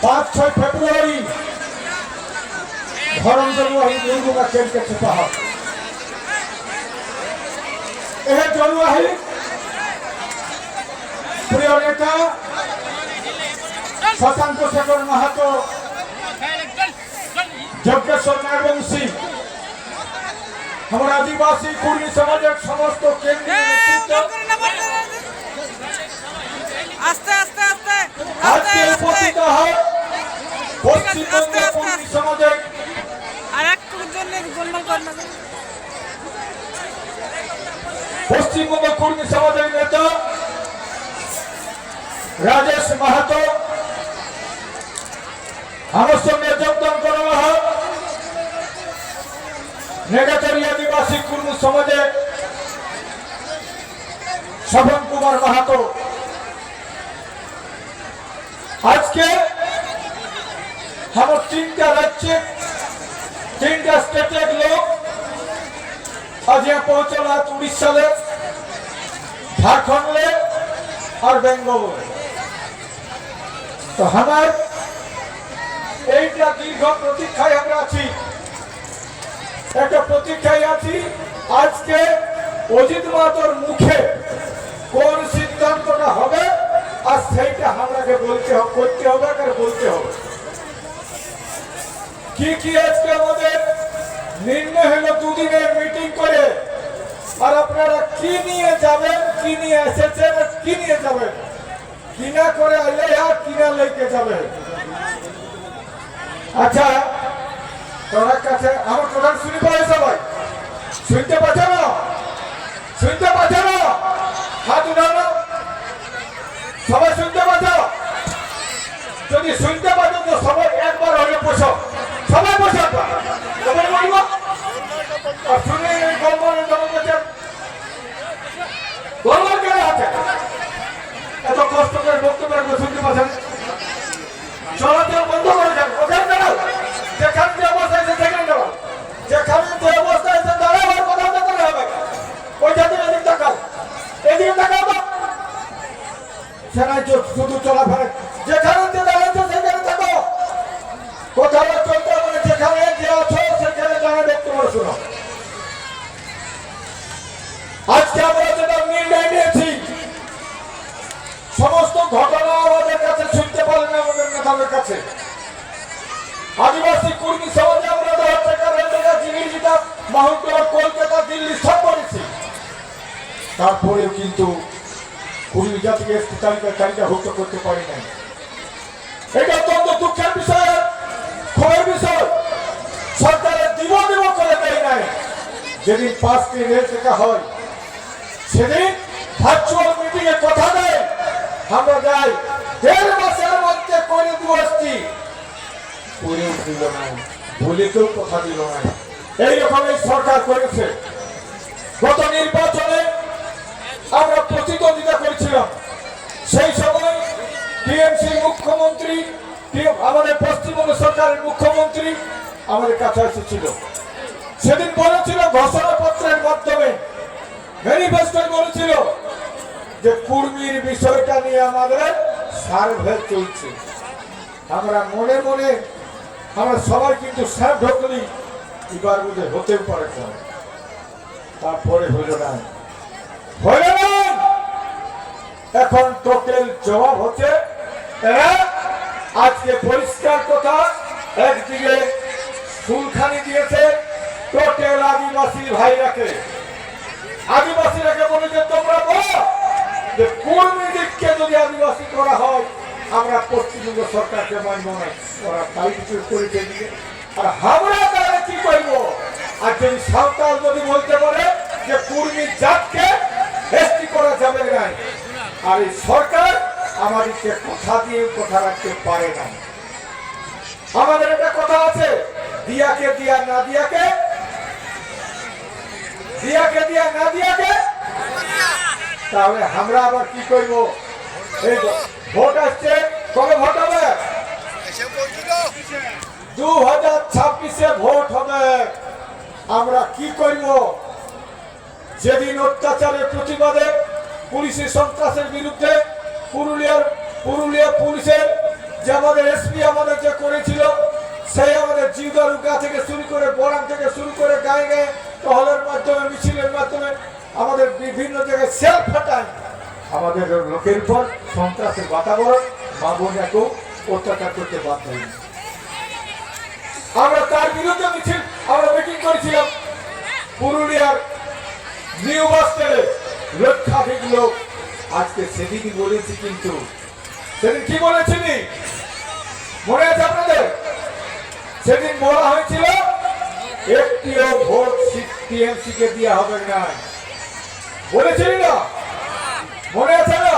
5-6 ফেব্রুয়ারি ধরম জলুয়াহি দুর্গা কেন্দ্রে ছুপা হয় এ জলুয়াহি প্রিয় নেতা শশাঙ্ক শেখর মাহাতো যজ্ঞেশ্বর নাগবংশী আমার আদিবাসী কুর্মী সমাজের সমস্ত কেন্দ্রীয় নেতৃত্ব আস্তে আস্তে আস্তে আজকে উপস্থিত হয় পশ্চিমবঙ্গ কুর্মী সমাজের আর একটু জন্য গোলমাল করনা পশ্চিমবঙ্গ কুর্মী সমাজের নেতা রাজেশ মাহাতো আমার সঙ্গে যোগদান করা হয় নেগাচারী আদিবাসী কুর্মী সমাজের শোভন কুমার মাহাতো আজকে আমার 3টা রাজ্যে 3টা স্টেটের লোক আজ यहाँ पहुंचल है उड़ीसा में झारखंड में और बेंगल में तो हमारे এইটা দীর্ঘ প্রতীক্ষায় আমরা আছি একটা প্রতীক্ষায় আছি আজকে অজিত মাহাতোর মুখে কোন সিদ্ধান্তটা হবে আর সেইটা আমাকে বলতে হবে করতে হবে আর বলতে হবে কি আজকে আমাদের নির্ণয় হলো দুদিনের মিটিং করে আর আপনারা কি নিয়ে যাবেন কি নিয়ে এসেছেন আর কি নিয়ে যাবেন কিনা করে আইলে আর কিনা লেকে যাবেন আচ্ছা তোমার কাছে আমার প্রধান শুনি পারে সবাই শুনতে পাচ্ছ না শুনতে পাচ্ছ না হাত উঠানো সবাই শুনতে পাচ্ছ যদি শুনতে পাচ্ছ তো সবাই একবার হলে বসো সবাই বসো সবাই বলবো আর শুনে গোলমালের জমা করছে গোলমাল কেন আছে এত কষ্ট করে বক্তব্য শুনতে পাচ্ছেন চলাচল বন্ধ করে যান ওখানে দাঁড়াও যেখানে যে অবস্থা আছে সেখানে দাঁড়াও যেখানে যে অবস্থা আছে দাঁড়াও আর কথা বলতে হবে ওই জাতির এদিক তাকাও এদিকে তাকাও তো সেখানে শুধু চলাফেরা যেখানে যে দাঁড়াচ্ছ সেখানে থাকো কোথাও চলতে হবে যেখানে যে আছো সেখানে দাঁড়িয়ে বক্তব্য শোনো আজকে আমরা যেটা নির্ণয় নিয়েছি সমস্ত ঘটনা আমাদের কাছে শুনতে পারেন আমাদের নেতাদের কাছে আদিবাসী কুর্মী সমাজে আমরা জিনিসটা মাহমুদপুর কলকাতা দিল্লি সব করেছি তারপরেও কিন্তু কুর্মী জাতিকে তালিকাভুক্ত করতে পারি নাই এটা অত্যন্ত দুঃখের বিষয় ক্ষোভের বিষয় সরকারের দিব করে দেয় নাই যেদিন 5 দিন রেল টেকা হয় সেদিন ভার্চুয়াল মিটিং এ কথা দেয় আমরা যাই 1.5 মাসের মধ্যে করে দিবসটি করেও দিল না বলেতেও কথা দিল না এইরকম এই সরকার করেছে গত নির্বাচনে আমরা প্রতিদ্বন্দ্বিতা করেছিলাম সেই সময় টিএমসি মুখ্যমন্ত্রী আমাদের পশ্চিমবঙ্গ সরকারের মুখ্যমন্ত্রী আমাদের কাছে এসেছিল সেদিন বলেছিল ঘোষণাপত্রের মাধ্যমে ম্যানিফেস্টো বলেছিল যে কুর্মীর বিষয়টা নিয়ে আমাদের সার্ভে চলছে আমরা মনে মনে আমরা সবাই কিন্তু সার্ভ ঢোকলি এবার বুঝে হতেও পারে তারপরে হইল না এখন টোটাল জবাব হচ্ছে আজকে পরিষ্কার কথা একদিকে ফুলখানি দিয়েছে টোটাল আদিবাসী ভাইরাকে আদিবাসীরাকে বলে যে তোমরা বলো যে কুর্মী দিককে যদি আদিবাসী করা হয় আমরা পশ্চিমবঙ্গ সরকারকে মানব না ওরা তাই কিছু করে দিয়ে আর আমরা তাহলে কি করবো আর যদি সাঁওতাল যদি বলতে পারে যে কুর্মী জাতকে এসটি করা যাবে না আর এই সরকার আমাদেরকে কথা দিয়ে কথা রাখতে পারে না আমাদের একটা কথা আছে দিয়াকে দিয়া না দিয়াকে দিয়াকে দিয়া না দিয়াকে তাহলে আমরা আবার কি করব এই ভোট আসছে কবে ভোট হবে 2026-এ ভোট হবে আমরা কি করব যেদিন অত্যাচারের প্রতিবাদে পুলিশের সন্ত্রাসের বিরুদ্ধে পুরুলিয়া পুলিশের যে আমাদের এসপি আমাদের যে করেছিল, সেই আমাদের জিউদারুকা থেকে শুরু করে বরাম থেকে শুরু করে গায়ে গায়ে টহলের মাধ্যমে মিছিলের মাধ্যমে আমাদের বিভিন্ন জায়গায় সেল ফাটায় আমাদের লোকের উপর সন্ত্রাসের বাতাবরণ মা বোনেরাকেও অত্যাচার করতে বাধ্য হয়েছে। আমরা তার বিরুদ্ধে মিছিল আমরা মিটিং করেছিলাম পুরুলিয়ার নিউ বাস স্ট্যান্ডে, লক্ষাধিক লোক। আজকে সেদিনই বলেছি, কিন্তু সেদিন কি বলেছিনি মনে আছে আপনাদের? সেদিন বলা হয়েছিল একটিও ভোট টিএমসি কে দেওয়া হবে না, বলেছিলি না? মনে আছে না?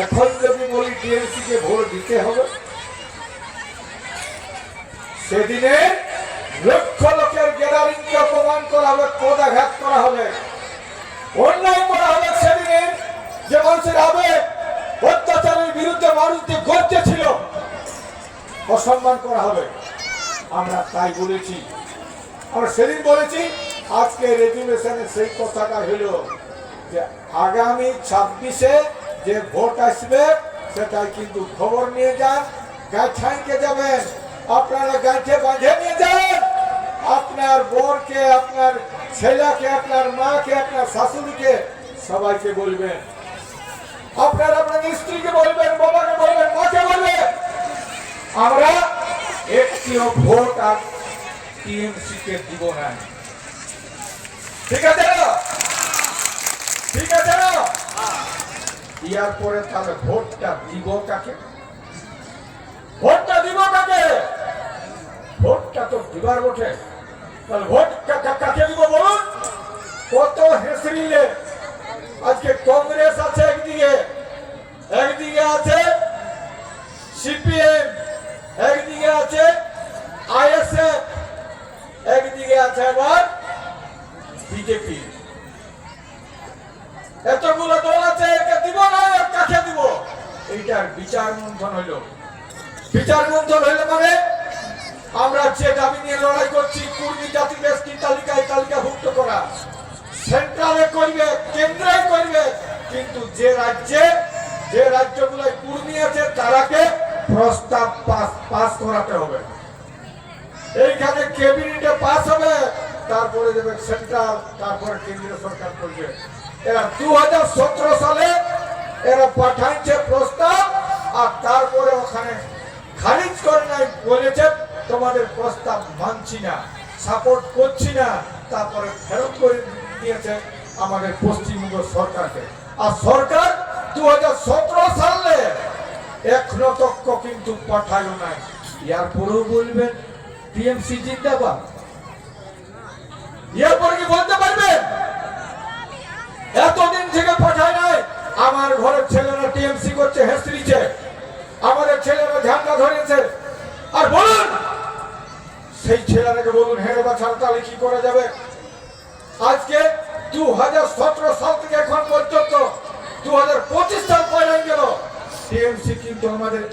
এখন যদি বলি টিএমসি কে ভোট দিতে হবে, সেদিনে লক্ষ লোকের গ্যাদারিং কে অপমান করা হবে, পদাঘাত করা হবে, অন্যায় করা হবে। সেদিনে যে মানুষের আবেগ অত্যাচারের বিরুদ্ধে মানুষ যে গর্জে ছিল, অসম্মান করা হবে। আমরা তাই বলেছি, আমরা সেদিন বলেছি। আজকে রেজুলেশনে সেই কথাটা হলো যে আগামী 26-এ যে ভোট আসবে সেটাই কিন্তু খবর নিয়ে যান। গাছাইকে যাবেন, আপনারা গাছে বাঁধে নিয়ে যান। আপনার বোনকে, আপনার ছেলেকে, আপনার মাকে, আপনার শাশুড়িকে সবাইকে বলবেন। আপনার আপনার স্ত্রীকে বলবেন, বাবাকে বলবেন, মাকে বলবেন, আমরা একটিও ভোট আর টিএমসি কে দিব না। ঠিক আছে না? ঠিক আছে না? ইয়ার পরে তাহলে ভোটটা দিব কাকে? ভোটটা দিব কাকে? ভোটটা তো দিবার বটে, তাহলে ভোট কাকে দিব বলুন? কত হেসরিলে আজকে কংগ্রেস আছে একদিকে, একদিকে আছে সিপিএম, একদিকে আছে আইএসএফ, একদিকে আছে আবার বিজেপি। এতগুলো দল আছে, একে দিব না কাকে দিব? এইটার বিচার মন্থন হইল। বিচার মন্থন হইলে মানে আমরা যে দাবি নিয়ে লড়াই করছি, কুর্মী জাতিকে এসটি তালিকায় তালিকাভুক্ত করা, সেন্ট্রালে করবে, কেন্দ্রে করবে, কিন্তু যে রাজ্যগুলোয় কুর্মী আছে তারাকে প্রস্তাব পাস করাতে হবে। এইখানে ক্যাবিনেটে পাস হবে, তারপরে দেবে সেন্ট্রাল, তারপরে কেন্দ্রীয় সরকার করবে। এরা 2017 সালে এরা পাঠাইছে প্রস্তাব, আর তারপরে ওখানে খারিজ করে নাই, বলেছে তোমাদের প্রস্তাব মানছি না, সাপোর্ট করছি না। তারপরে ফেরত করে দিয়েছে আমাদের পশ্চিমবঙ্গ সরকারকে। আর সরকার 2017 সালে এখনো তক্ক কিন্তু পাঠালো নাই। ইয়ার পরেও বলবেন টিএমসি জিন্দাবাদ? ইয়ার পরে কি বলতে পারবেন? এতদিন থেকে পাঠায় নাই। আমার ঘরের ছেলেরা টিএমসি করছে, হেসরিছে, আমাদের ছেলেরা ঝান্ডা ধরেছে। আর বলুন সেই ছেলেরাকে বলুন হেরে বা ছাড়া, তাহলে কি করা যাবে? আজকে 2017 সাল থেকে এখন পর্যন্ত 2025 সাল পয়লা গেল, টিএমসি কিন্তু আমাদের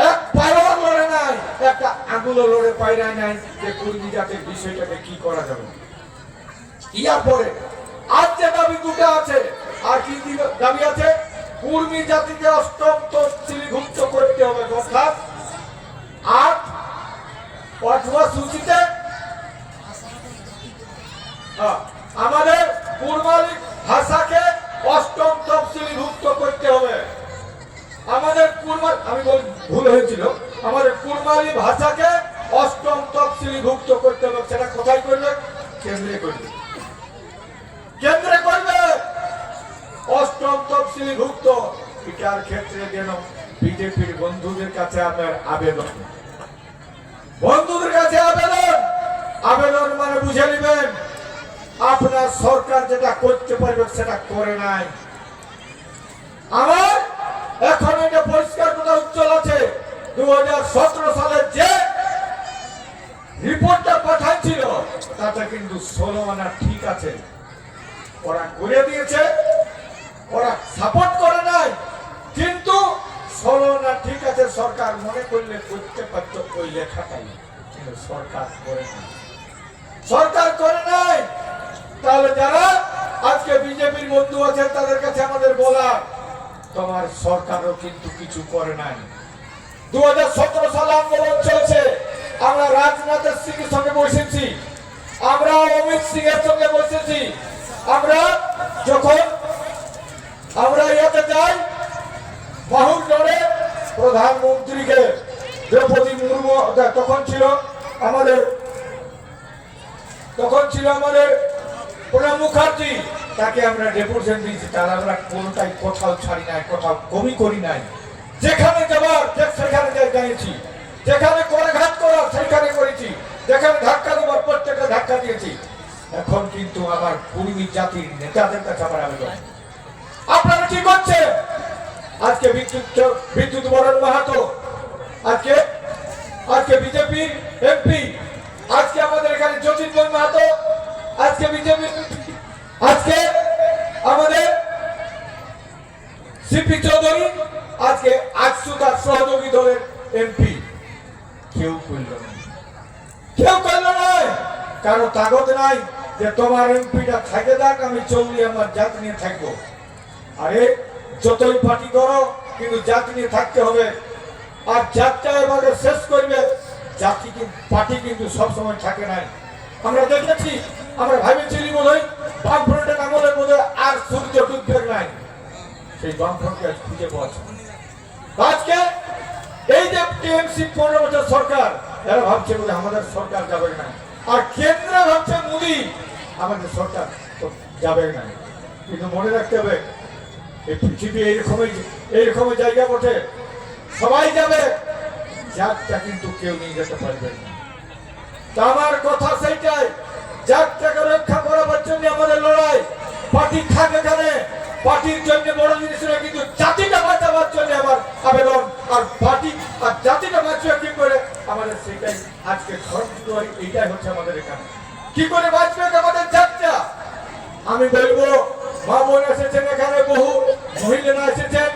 এক পায়রা লড়ে নাই, একটা আঙুলও লড়ে পায়রায় নাই যে কুর্মী জাতির বিষয়টাকে কি করা যাবে। ইয়ার পরে আজ যে দাবি দুটো আছে, আর কি দাবি আছে? কুর্মী জাতিকে অষ্টম তফসিলিভুক্ত করতে হবে, অর্থাৎ 8 অথবা সূচিতে আমাদের কুর্মালি ভাষাকে অষ্টম তফসিলিভুক্ত করতে হবে। আমাদের আমি বলি ভুল হয়েছিল, আমাদের কুর্মালি ভাষাকে অষ্টম তফসিলিভুক্ত করতে হবে। সেটা কোথায় করবে? কেন্দ্রে করবে, কেন্দ্রে করবে অষ্টম তফসিলিভুক্ত। এটার ক্ষেত্রে যেন বিজেপির বন্ধুদের কাছে আমার আবেদন, বন্ধুদের কাছে আবেদন, আবেদন মানে বুঝে নেবেন আপনার সরকার যেটা করতে পারবে সেটা করে নাই। আমার এখন এটা পরিষ্কার কথা উজ্জ্বল আছে, 2017 সালে যে রিপোর্টটা পাঠাইছিল তাতে কিন্তু 16 আনা ঠিক আছে, ওরা করে দিয়েছে, ওরা সাপোর্ট করে নাই, কিন্তু 16 আনা ঠিক আছে। সরকার মনে করলে করতে পারত ওই লেখাটাই, কিন্তু সরকার করে নাই, সরকার করে নাই। তাহলে যারা আজকে বিজেপির বন্ধু আছে তাদের কাছে আমাদের বলা, তোমার সরকারও কিন্তু কিছু করে নাই। 2017 সালে আন্দোলন চলছে, আমরা রাজনাথ সিংয়ের সঙ্গে বসেছি, আমরা অমিত সিং এর সঙ্গে বসেছি, আমরা যখন আমরা ইয়াতে যাই বাহুরগড়ে প্রধানমন্ত্রীকে দ্রৌপদী মুর্মু তখন ছিল আমাদের প্রণব মুখার্জি, তাকে আমরা ডেপুটেশন দিয়েছি, তার আমরা কোনটাই কোথাও ছাড়ি নাই, কোথাও কমি করি নাই। যেখানে যাবার সেখানে যাইছি, যেখানে করেঘাত করার সেখানে করেছি, যেখানে ধাক্কা দেবার প্রত্যেকটা ধাক্কা দিয়েছি। এখন কিন্তু আমার কুর্মী জাতির নেতাদের কাছে আমার আবেদন, আপনারা কি করছেন? আজকে বিদ্যুৎ বরণ মাহাতো, আজকে বিজেপির এমপি, আজকে আমাদের এখানে জ্যোতির্ময় মাহাতো, আজকে বিজেপি, আজকে আমাদের সিপি চৌধুরী, আজকে আকসু তার সহযোগী দলের এমপি, কেউ করল না, কেউ করল না। কারো তাগত নাই যে তোমার এমপিটা থাকে যাক, আমি চৌধুরী আমার জাত নিয়ে থাকবো। আরে যতই পার্টি করো কিন্তু জাতি নিয়ে থাকতে হবে, আর জাতটা এবারে শেষ করবে। জাতি কিন্তু পার্টি কিন্তু সবসময় থাকে নাই। আমরা দেখেছি, আমরা ভাবেছিলি বোধ হয় বামফ্রন্টের আমলের মধ্যে আর সূর্য ডুববে নাই, সেই বামফ্রন্টকে খুঁজে পাওয়া যায়। আজকে এই যে টিএমসি 15 বছর সরকার, এরা ভাবছে বলে আমাদের সরকার যাবে না, আর কেন্দ্র ভাবছে মোদী আমাদের সরকার যাবে না। কিন্তু মনে রাখতে হবে, এই পৃথিবী এইরকমই জায়গা বটে, সবাই যাবে, জাতটা কিন্তু কেউ নিয়ে যেতে পারবে না। তা আমার কথা সেইটাই, জাতটাকে রক্ষা করার জন্য আমাদের লড়াই। পার্টি থাকে এখানে, পার্টির জন্য বড় জিনিস নয়, কিন্তু জাতিটা বাঁচাবার জন্য আমার আবেদন। আর পার্টি আর জাতিটা বাঁচবে কি করে, আমাদের সেটাই আজকে এইটাই হচ্ছে আমাদের এখানে। কি করে বাঁচবে আমাদের জাতটা? আমি বলবো, মা বোন এসেছেন এখানে, বহু মহিলারা এসেছেন,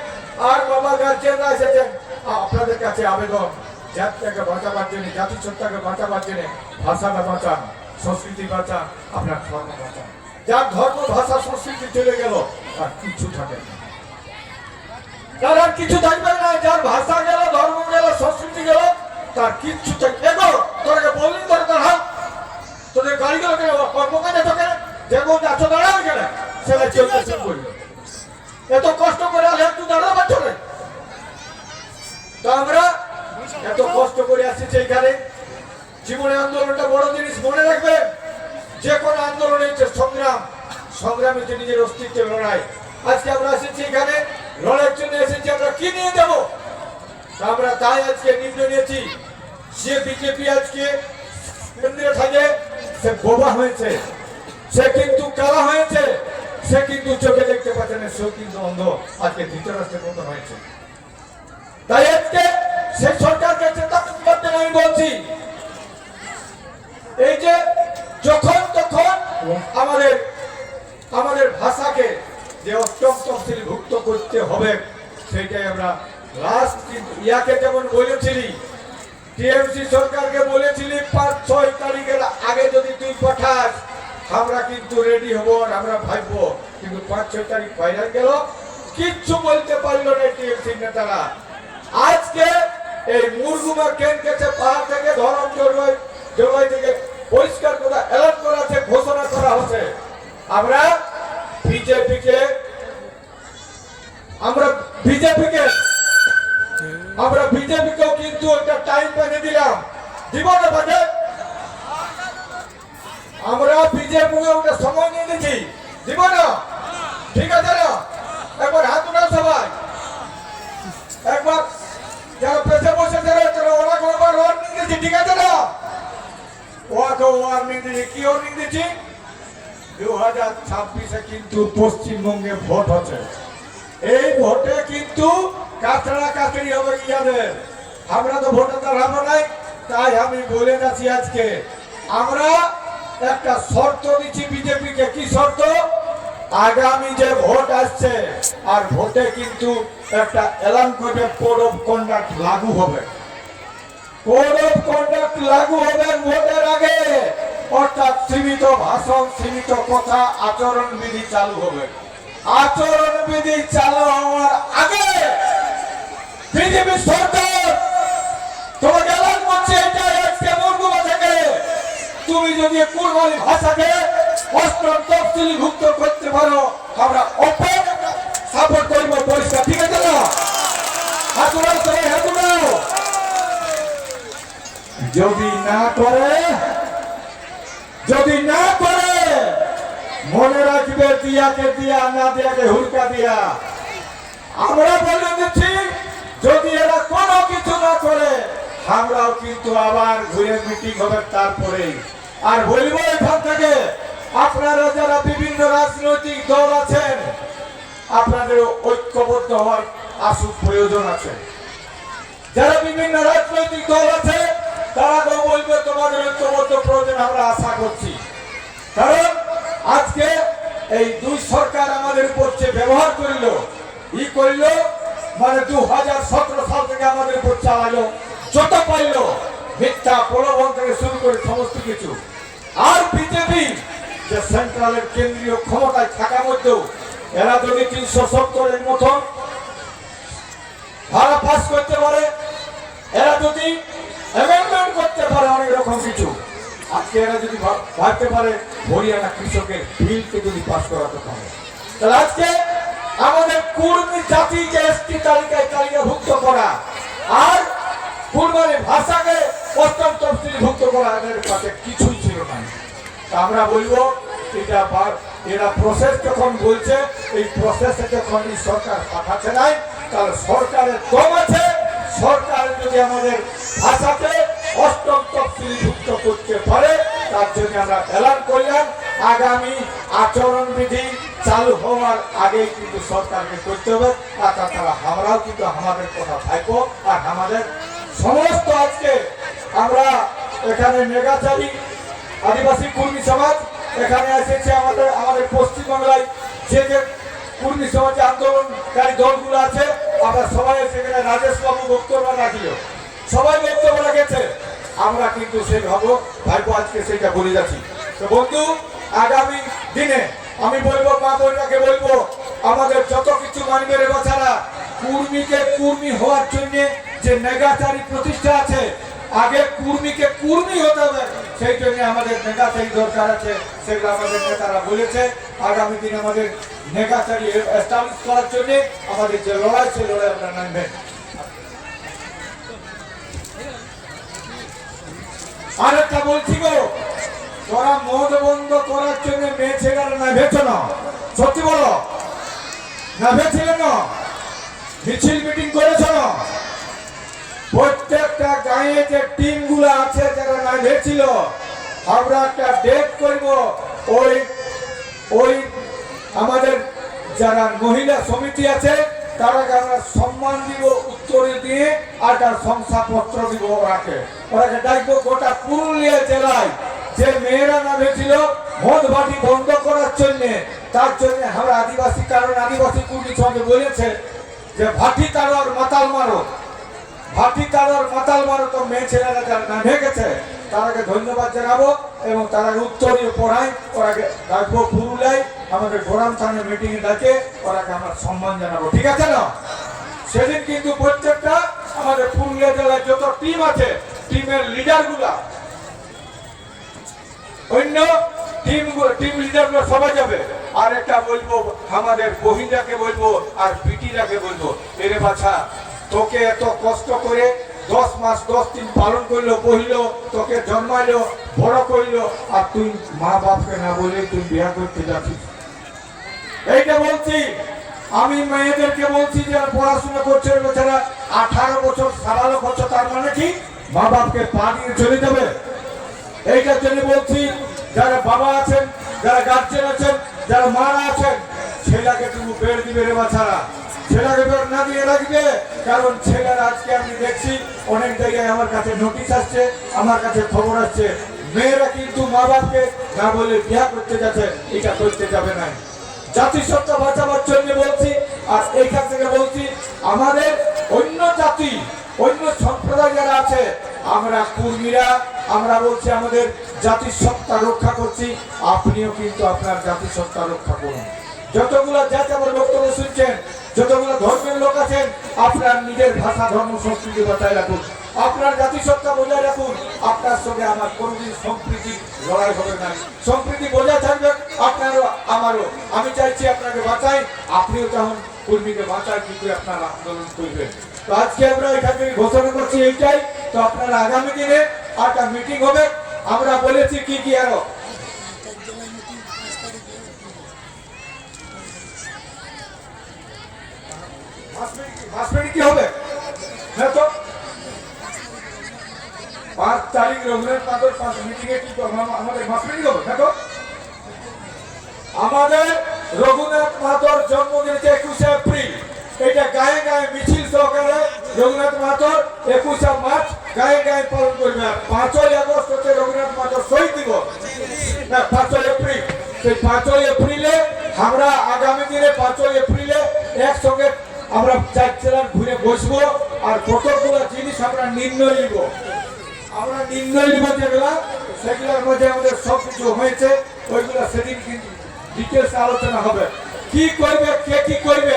আর বাবা গার্জিয়ানরা এসেছেন। আপনাদের কাছে আবেদন, জাতটাকে বাঁচাবার জন্য, জাতিসত্তাকে বাঁচাবার জন্য ভাষাটা বাঁচান, সংস্কৃতি বাঁচান, আপনার ধর্ম বাঁচান। যার ধর্ম ভাষা সংস্কৃতি চলে গেল আর কিছু থাকে না, তার আর কিছু থাকবে না। যার ভাষা গেল, ধর্ম গেল, সংস্কৃতি গেল, তার কিচ্ছু থাকবে। তোকে বললি তোর হাত, তোদের গাড়িগুলো কেন কর্মকাণ্ডে তোকে যেমন যাচ্ছ দাঁড়াবে কেন, সেটা চলতে করবে। এত কষ্ট করে আলে একটু দাঁড়াতে পারছো না। তো আমরা এত কষ্ট করে আসছি এখানে। জীবনে আন্দোলনটা বড় জিনিস, মনে রাখবে। যে কোনো আন্দোলনের যে সংগ্রাম হচ্ছে নিজের অস্তিত্বের লড়াই। আজকে আমরা এসেছি এখানে লড়াইয়ের জন্য এসেছি, আমরা কি নিয়ে যাব? আমরা তাই আজকে নির্ণয় নিয়েছি, সে বিজেপি আজকে কেন্দ্রে থাকে, সে বোবা হয়েছে, সে কিন্তু কালা হয়েছে, সে কিন্তু চোখে দেখতে পাচ্ছে না, সেও কিন্তু অন্ধ, আজকে ধৃতরাষ্ট্রের মতো হয়েছে। তাই আজকে সেই সরকারকে চেষ্টা করতে আমি বলছি, এই যে যখন তখন আমাদের ভাষাকে যে অষ্টম তফসিলভুক্ত করতে হবে, সেইটাই আমরা লাস্ট ইয়াকে যেমন বলেছিলি, টিএমসি সরকারকে বলেছিলি 5-6 তারিখের আগে যদি তুই পাঠাস আমরা কিন্তু রেডি হবো, আর আমরা ভাববো। কিন্তু 5-6 তারিখ বাইরে গেল, কিচ্ছু বলতে পারলো না টিএমসি নেতারা। আজকে এই মুরগুমা কেন গেছে, পাহাড় থেকে ধরম জলবায়ু থেকে পরিষ্কার কথা অ্যালার্ট করা আছে, ঘোষণা করা হচ্ছে। আমরা বিজেপিকেও কিন্তু একটা টাইম বেঁধে দিলাম, দিব না বাজে। আমরা বিজেপিকে একটা সময় নিয়ে দিচ্ছি, দিব না, ঠিক আছে না? একবার হাত উঠাও সবাই, একবার যারা পেছে বসে তারা ওরা করবার ওয়ার্নিং দিচ্ছি, ঠিক আছে না? ওকে ওয়ার্নিং দিচ্ছি, কি ওয়ার্নিং দিচ্ছি? 2026-এ কিন্তু পশ্চিমবঙ্গে ভোট হচ্ছে। এই ভোটে কিন্তু কাছাড়াকাছড়ি হবে ইয়াদের। আমরা তো ভোটে দাঁড়াবো নাই, তাই আমি বলে যাচ্ছি আজকে আমরা একটা শর্ত দিচ্ছি বিজেপিকে। কি শর্ত? আগামী যে ভোট আসছে, আর ভোটে কিন্তু একটা এলান করবে, কোড অফ কন্ডাক্ট লাগু হবে। কোড অফ কন্ডাক্ট লাগু হবে ভোটের আগে, অর্থাৎ সীমিত ভাষণ, সীমিত কথা, আচরণ বিধি চালু হবে। আচরণ বিধি চালু হওয়ার আগে বিজেপি সরকার যদি কুরবানি ভাষাকে অষ্টম তফসিলিভুক্ত করতে পারো আমরা ওপেন সাপোর্ট করব পরিষ্কার ঠিক আছে না হাতুড়াও সবাই হাতুড়াও যদি না করে মনে রাখবে দিয়াকে দিয়া না দিয়াকে হুলকা দিয়া আমরা বলে দিচ্ছি যদি এরা কোনো কিছু না করে আমরাও কিন্তু আবার ঘুরে মিটিং হবে তারপরে আর বলবো এখান থেকে আপনারা যারা বিভিন্ন রাজনৈতিক দল আছেন আপনাদের ঐক্যবদ্ধ হওয়ার আসল প্রয়োজন আছে যারা বিভিন্ন রাজনৈতিক দল আছে তারা বলবে তোমাদের ঐক্যবদ্ধ প্রয়োজন আমরা আশা করছি কারণ আজকে এই দুই সরকার আমাদের উপর যে ব্যবহার করিল মানে 2017 সাল থেকে আমাদের উপর চালালো যত পাইল মিথ্যা প্রলোভন থেকে শুরু করে সমস্ত কিছু আর বিজেপি যে সেন্ট্রালের কেন্দ্রীয় ক্ষমতায় থাকা মধ্যেও এরা যদি 370-এর মতন ধারা পাস করতে পারে এরা যদি অ্যামেন্ডমেন্ট করতে পারে অনেক রকম কিছু আজকে এরা যদি ভাবতে পারে হরিয়ানা কৃষকের বিলকে যদি পাস করাতে পারে তাহলে আজকে আমাদের কুর্মী জাতিকে এসটি তালিকায় তালিকাভুক্ত করা আর কুরবানির ভাষাকে অষ্টম তফসিলিভুক্ত করা এদের কাছে কিছুই ছিল না আমরা বলবো এরা প্রসেস যখন বলছে এই প্রসেসে যখন এই সরকার পাঠাচ্ছে নাই তাহলে সরকারের দম আছে সরকার যদি আমাদের ভাষাকে অষ্টম তফসিলিভুক্ত করতে পারে তার জন্য আমরা এলান করলাম আগামী আচরণবিধি চালু হওয়ার আগেই কিন্তু সরকারকে করতে হবে আর তাছাড়া আমরাও কিন্তু আমাদের কথা থাকবো আর আমাদের সমস্ত আজকে আমরা এখানে মেগাচারী আদিবাসী কুর্মী সমাজ এখানে এসেছে আমাদের পশ্চিমবাংলায় যে কুর্মী সমাজে আন্দোলনকারী দলগুলো আছে আমরা সবাই সেখানে রাজেশ বাবু বক্তব্য রাখিল সবাই বক্তব্য রেখেছে আমরা কিন্তু সে ভাবো ভাইপো আজকে সেটা বলে যাচ্ছি তো বন্ধু আগামী দিনে আমি বলবো মা বোনটাকে বলবো আমাদের যত কিছু মানবে রে বাচ্চারা কুর্মীকে কুর্মী হওয়ার জন্য যে মেগাচারী প্রতিষ্ঠা আছে আগে কুর্মীকে কুর্মী হতে হবে সেই জন্য আমাদের মেগাচারী দরকার আছে সেগুলো আমাদের নেতারা বলেছে আগামী দিন আমাদের মেগাচারী এস্টাবলিশ করার জন্য আমাদের যে লড়াই সেই লড়াই আমরা নামবেন আরেকটা বলছি গো তোরা মদ বন্ধ করার জন্য মেয়ে ছেলেরা না ভেছো না সত্যি বলো না ভেছিলে না মিছিল মিটিং করেছ না প্রত্যেকটা গাঁয়ে যে টিম গুলো আছে যারা না ভেছিল আমরা একটা ডেট করব ওই আমাদের যারা মহিলা সমিতি আছে তারাকে আমরা সম্মান দিব উত্তরে দিয়ে আর তার শংসাপত্র দিব ওরাকে ডাকবো গোটা পুরুলিয়া জেলায় যে মেয়েরা না ভেছিল মদ বাটি বন্ধ করার জন্য তার জন্য আমরা আদিবাসী কারণ আদিবাসী কুর্মী সমাজে বলেছে যে ভাটি তারো আর মাতাল মারো ভাটি তারো আর মাতাল মারো তো মেয়ে ছেলেরা যারা না ভেঙেছে তারাকে ধন্যবাদ জানাবো এবং তারাকে উত্তরীয় পড়াই ওরাকে ডাকবো পুরুলিয়ায় আমাদের গোরাম থানার মিটিং এ ডাকে ওরাকে আমরা সম্মান জানাবো ঠিক আছে না সেদিন কিন্তু প্রত্যেকটা আমাদের পুরুলিয়া জেলায় যত টিম আছে টিমের লিডার গুলা অন্য টিম লিডার গুলো সবাই যাবে আর একটা বলবো আমাদের বহিনটাকে বলবো আর বিটিরাকে বলবো এরে বাছা তোকে এত কষ্ট করে 10 মাস 10 দিন পালন করলো বহিলো তোকে জন্মাইলো বড় করলো আর তুই মা বাপকে না বলে তুই বিয়ে করতে যাচ্ছিস এইটা বলছি আমি মেয়েদেরকে বলছি যারা পড়াশোনা করছে বেচারা 18 বছর 18 বছর তার মানে কি মা বাপকে পা দিয়ে চলে যাবে এইটার জন্য বলছি যারা বাবা আছেন যারা গার্জেন আছেন যারা মারা আছেন ছেলেকে তুমি বের দিবে রে বাছারা ছেলেকে বের না দিয়ে রাখবে কারণ ছেলেরা আজকে আমি দেখছি অনেক জায়গায় আমার কাছে নোটিশ আসছে আমার কাছে খবর আসছে মেয়েরা কিন্তু মা বাপকে না বলে বিয়ে করতে যাচ্ছে এটা করতে যাবে না জাতিসত্তা বাঁচাবার জন্য বলছি আর এইখান থেকে বলছি আমাদের অন্য জাতি অন্য সম্প্রদায় যারা আছে আমরা কুর্মীরা আমরা বলছি আমাদের জাতিসত্তা রক্ষা করছি আপনিও কিন্তু আপনার জাতিসত্তা রক্ষা করুন যতগুলো জাতি আমার বক্তব্য শুনছেন যতগুলো ধর্মের লোক আছেন আপনার নিজের ভাষা ধর্ম সংস্কৃতি বাঁচায় রাখুন আপনার জাতিসত্তা বজায় রাখুন। আপনার সঙ্গে আমার কোনোদিন সম্প্রীতি লড়াই হবে না, সম্প্রীতি বজায় থাকবে আপনারও আমারও। আমি চাইছি আপনাকে বাঁচাই, আপনিও তখন কর্মীকে বাঁচায় কিন্তু আপনারা আন্দোলন করবেন। তো আজকে আমরা এখান থেকে ঘোষণা করছি এইটাই। তো আপনারা আগামী দিনে একটা মিটিং হবে, আমরা বলেছি কি কি আরো মাস মিটিং কি হবে, হ্যাঁ তো 5 তারিখ রঘুনাথ মাধব মিটিং এ কি আমাদের মাস মিটিং হবে, হ্যাঁ তো আমাদের রঘুনাথ মাধবর জন্মদিন 21 এপ্রিল, এটা গায়ে গায়ে মিছিল সহকারে রঘুনাথ মাধব 21 মার্চ গায়ে গায়ে পালন করবে। আর 5ই আগস্ট হচ্ছে রঘুনাথ মাধব শহীদ দিবস, না 5ই এপ্রিল। সেই 5ই এপ্রিলে আমরা আগামী দিনে 5ই এপ্রিলে একসঙ্গে আমরা চার ঘুরে বসবো আর কতগুলো জিনিস আমরা নির্ণয় নিব। আমরা নির্ণয় নিব যেগুলা, সেগুলোর মধ্যে আমাদের সব কিছু হয়েছে, ওইগুলো সেদিন কিন্তু ডিটেলস আলোচনা হবে। কি করবে, কে কি করবে,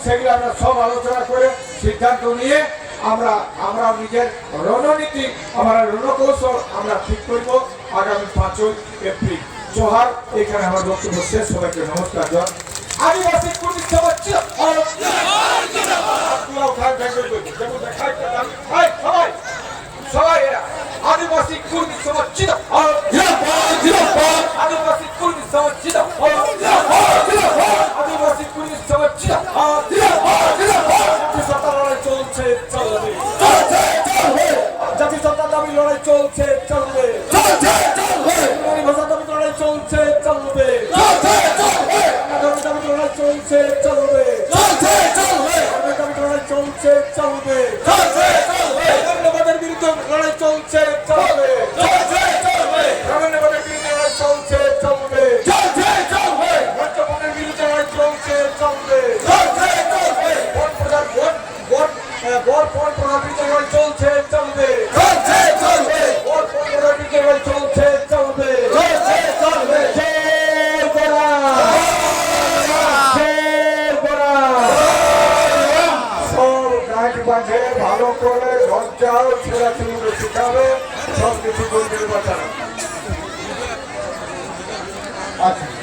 সেগুলো আমরা সব আলোচনা করে সিদ্ধান্ত নিয়ে আমরা নিজের রণনীতি, আমরা রণকৌশল আমরা ঠিক করব আগামী 5ই এপ্রিল। জোহার, এখানে আমার বক্তব্য শেষ। সবাইকে নমস্কার। জয় আদিবাসী কর্মী সমাজ সবাই আদিবাসী কর্মী সমাজ আদিবাসী কর্মী সমাজ আদিবাসী কর্মী সমাজ জাতিসত্তা লড়াই চলছে, চলবে জাতিসত্তা দাবি লড়াই চলছে, চলবে ভাষা দাবি লড়াই চলছে, চলবে দাবি লড়াই চলছে, চলবে দাবি লড়াই চলছে, চলবে ধন্যবাদের বিরুদ্ধে লড়াই চলছে, চলবে ধন্যবাদের বিরুদ্ধে লড়াই চলছে, চলবে ভোটপনের বিরুদ্ধে লড়াই চলছে, চলবে ভোট প্রধান ভোট প্রধান বিরুদ্ধে লড়াই চলছে, চলবে ভোট প্রধান বিরুদ্ধে লড়াই চলছে, চলবে ভালো করে লজ্জাও ছেড়াছুড়ি শিখাবে, সব কিছু করবে বাঁচানো। আচ্ছা।